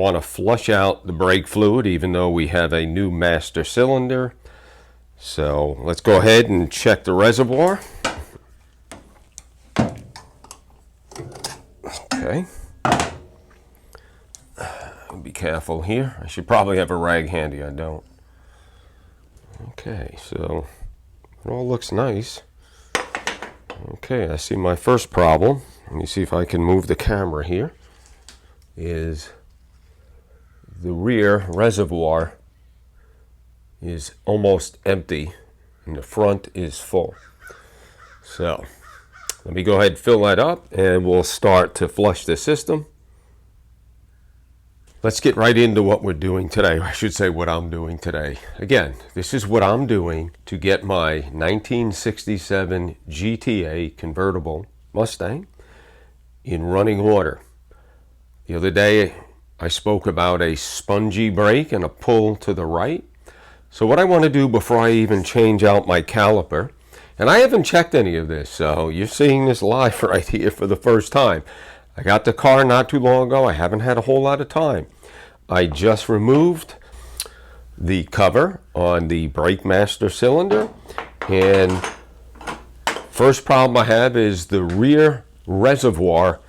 want to flush out the brake fluid even though we have a new master cylinder. So let's go ahead and check the reservoir. Okay. Be careful here. I should probably have a rag handy. I don't. Okay, so it all looks nice. Okay, I see my first problem. Let me see if I can move the camera here. Is the rear reservoir is almost empty and the front is full. So let me go ahead and fill that up and we'll start to flush the system. Let's get right into what we're doing today. I should say what I'm doing today. Again, this is what I'm doing to get my 1967 GTA convertible Mustang in running order. The other day I spoke about a spongy brake and a pull to the right. So what I want to do before I even change out my caliper, and I haven't checked any of this, so you're seeing this live right here for the first time. I got the car not too long ago. I haven't had a whole lot of time. I just removed the cover on the brake master cylinder, and first problem I have is the rear reservoir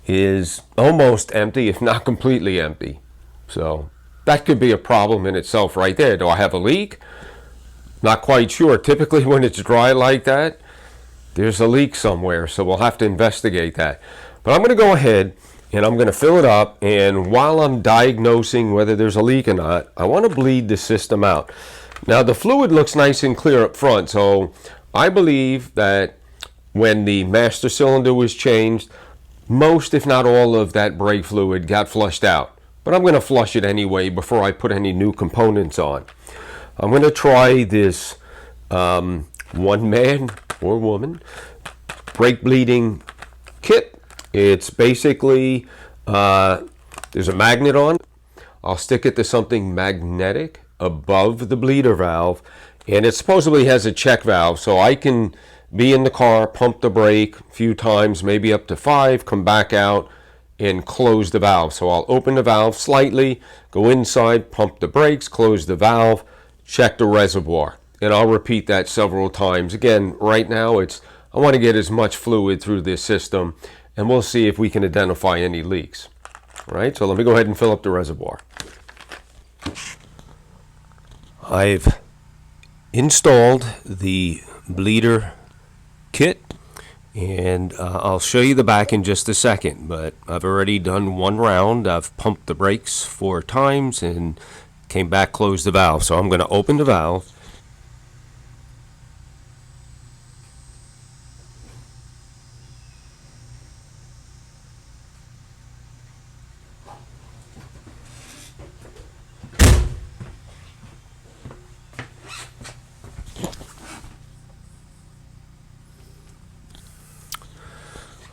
is almost empty, if not completely empty. So that could be a problem in itself right there. Do I have a leak? Not quite sure. Typically when it's dry like that, there's a leak somewhere, so we'll have to investigate that. But I'm going to go ahead and I'm going to fill it up, and while I'm diagnosing whether there's a leak or not, I want to bleed the system out. Now the fluid looks nice and clear up front, so I believe that when the master cylinder was changed, most if not all of that brake fluid got flushed out. But I'm going to flush it anyway before I put any new components on. I'm going to try this one man or woman brake bleeding kit. It's basically, there's a magnet on. I'll stick it to something magnetic above the bleeder valve, and it supposedly has a check valve, so I can be in the car, pump the brake a few times, maybe up to 5, come back out and close the valve. So I'll open the valve slightly, go inside, pump the brakes, close the valve, check the reservoir, and I'll repeat that several times. Again, right now I want to get as much fluid through this system, and we'll see if we can identify any leaks. All right, so let me go ahead and fill up the reservoir. I've installed the bleeder kit, and I'll show you the back in just a second, but I've already done one round. I've pumped the brakes 4 times and came back, closed the valve. So I'm going to open the valve.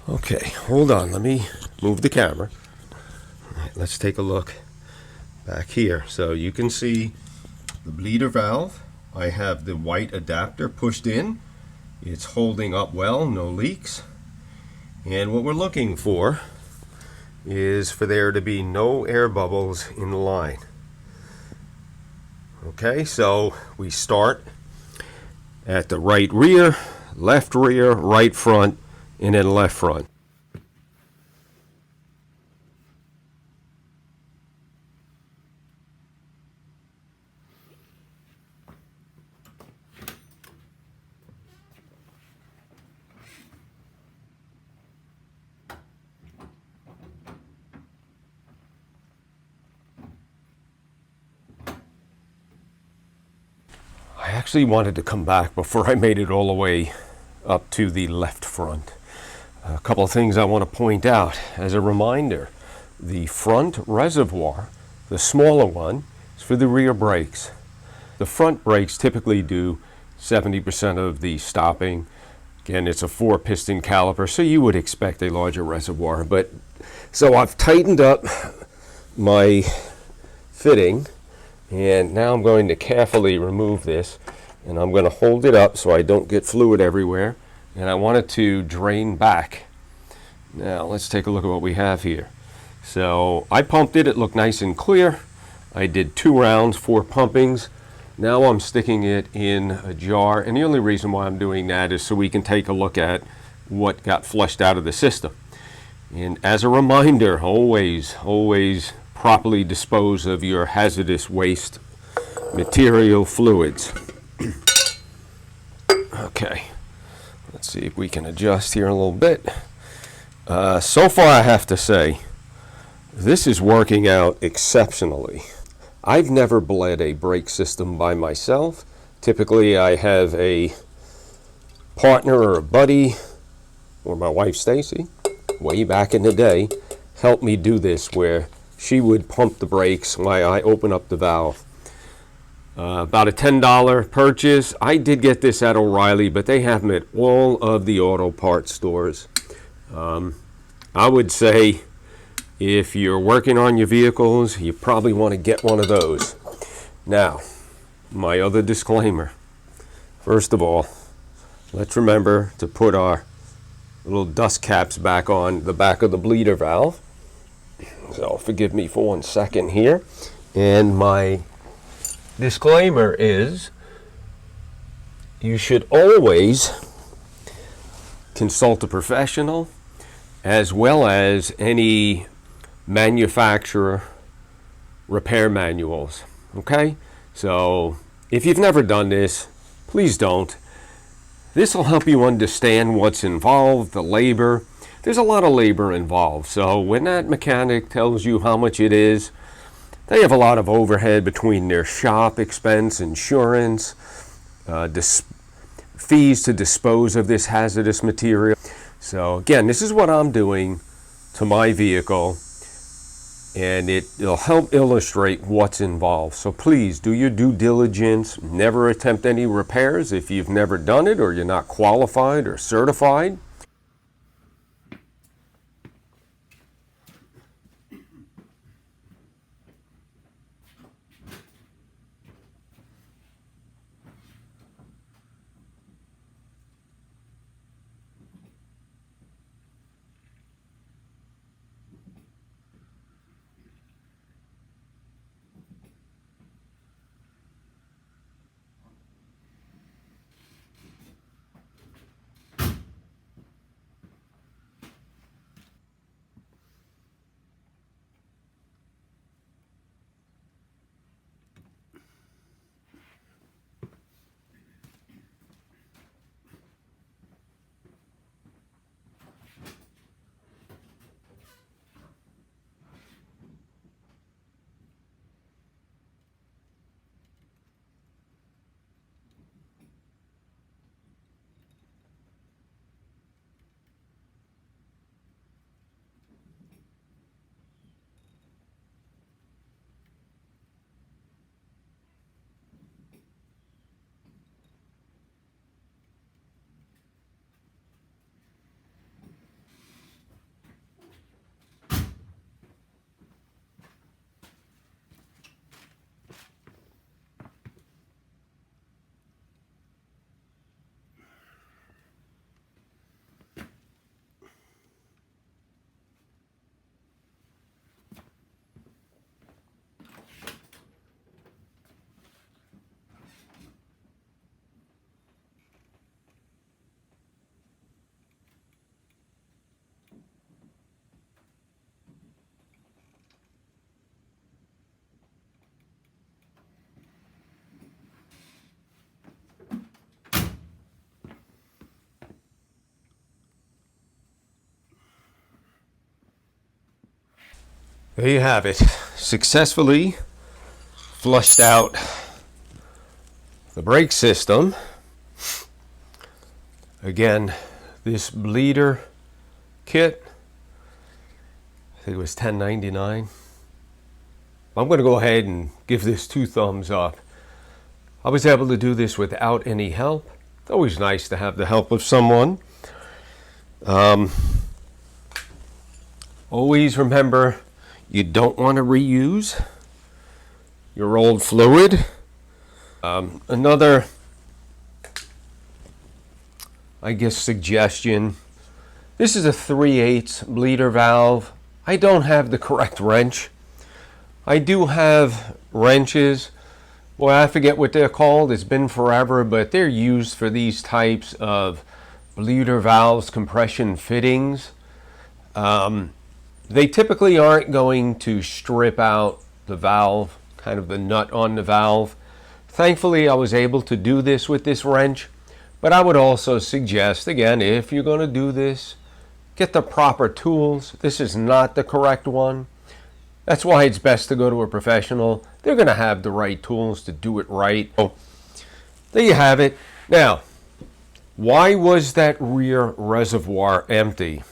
Okay, hold on, let me move the camera. All right, let's take a look back here. So you can see the bleeder valve. I have the white adapter pushed in. It's holding up well, no leaks. And what we're looking for is for there to be no air bubbles in the line. Okay, so we start at the right rear, right front, and then left front. I actually wanted to come back before I made it all the way up to the left front. A couple of things I want to point out. As a reminder, the front reservoir, the smaller one, is for the rear brakes. The front brakes typically do 70% of the stopping. Again, it's a 4-piston caliper, so you would expect a larger reservoir. But so I've tightened up my fitting, and now I'm going to carefully remove this, and I'm going to hold it up so I don't get fluid everywhere, and I want it to drain back. Now let's take a look at what we have here. So I pumped it. It looked nice and clear. I did 2 rounds, 4 pumpings. Now I'm sticking it in a jar, and the only reason why I'm doing that is so we can take a look at what got flushed out of the system. And as a reminder, always properly dispose of your hazardous waste material fluids. Okay, let's see if we can adjust here a little bit. So far I have to say, this is working out exceptionally. I've never bled a brake system by myself. Typically I have a partner or a buddy, or my wife Stacy, way back in the day, helped me do this, where she would pump the brakes while I open up the valve. About a $10 purchase. I did get this at O'Reilly, but they have them at all of the auto parts stores. I would say if you're working on your vehicles, you probably want to get one of those. Now, my other disclaimer. First of all, let's remember to put our little dust caps back on the back of the bleeder valve. So forgive me for 1 second here. And my disclaimer is you should always consult a professional, as well as any manufacturer repair manuals. Okay? So if you've never done this, please don't. This will help you understand what's involved, the labor. There's a lot of labor involved. So when that mechanic tells you how much it is, they have a lot of overhead between their shop expense, insurance, fees to dispose of this hazardous material. So again, this is what I'm doing to my vehicle, and it'll help illustrate what's involved. So please do your due diligence. Never attempt any repairs if you've never done it or you're not qualified or certified. There you have it. Successfully flushed out the brake system. Again, this bleeder kit, I think it was $10.99. I'm going to go ahead and give this 2 thumbs up. I was able to do this without any help. It's always nice to have the help of someone. Always remember, you don't want to reuse your old fluid. Another, I guess, suggestion. This is a 3/8 bleeder valve. I don't have the correct wrench. I do have wrenches. Boy, I forget what they're called. It's been forever, but they're used for these types of bleeder valves, compression fittings. They typically aren't going to strip out the valve, kind of the nut on the valve. Thankfully, I was able to do this with this wrench, but I would also suggest, again, if you're going to do this, get the proper tools. This is not the correct one. That's why it's best to go to a professional. They're going to have the right tools to do it right. Oh, there you have it. Now, why was that rear reservoir empty?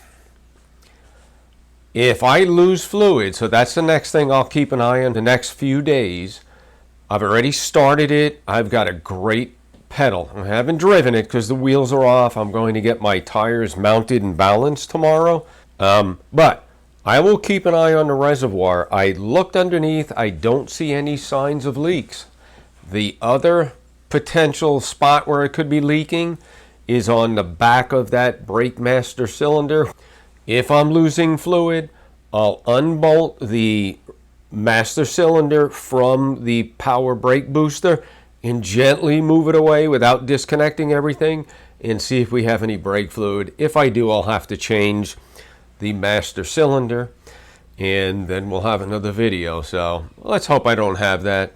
If I lose fluid, so that's the next thing I'll keep an eye on the next few days. I've already started it. I've got a great pedal. I haven't driven it because the wheels are off. I'm going to get my tires mounted and balanced tomorrow. But I will keep an eye on the reservoir. I looked underneath. I don't see any signs of leaks. The other potential spot where it could be leaking is on the back of that brake master cylinder. If I'm losing fluid, I'll unbolt the master cylinder from the power brake booster and gently move it away without disconnecting everything and see if we have any brake fluid. If I do, I'll have to change the master cylinder, and then we'll have another video. So let's hope I don't have that.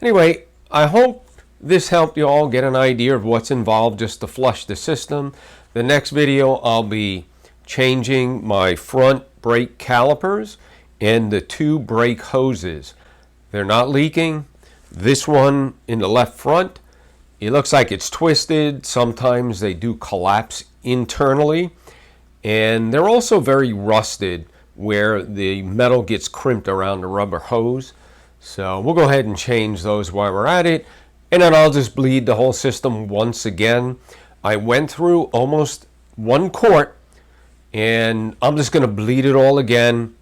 Anyway, I hope this helped you all get an idea of what's involved just to flush the system. The next video, I'll be changing my front brake calipers and the two brake hoses. They're not leaking. This one in the left front, it looks like it's twisted. Sometimes they do collapse internally. And they're also very rusted where the metal gets crimped around the rubber hose. So we'll go ahead and change those while we're at it. And then I'll just bleed the whole system once again. I went through almost 1 quart and I'm just going to bleed it all again.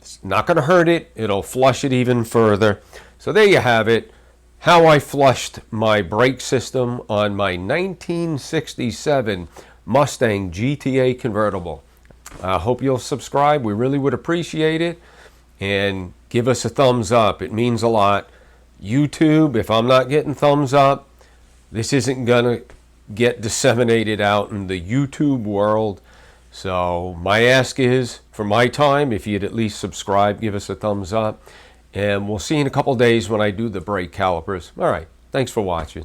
It's not going to hurt it. It'll flush it even further. So there you have it. How I flushed my brake system on my 1967 Mustang GTA convertible. I hope you'll subscribe. We really would appreciate it. And give us a thumbs up. It means a lot. YouTube, if I'm not getting thumbs up, this isn't going to get disseminated out in the YouTube world. So my ask is, for my time, if you'd at least subscribe, give us a thumbs up. And we'll see you in a couple days when I do the brake calipers. All right. Thanks for watching.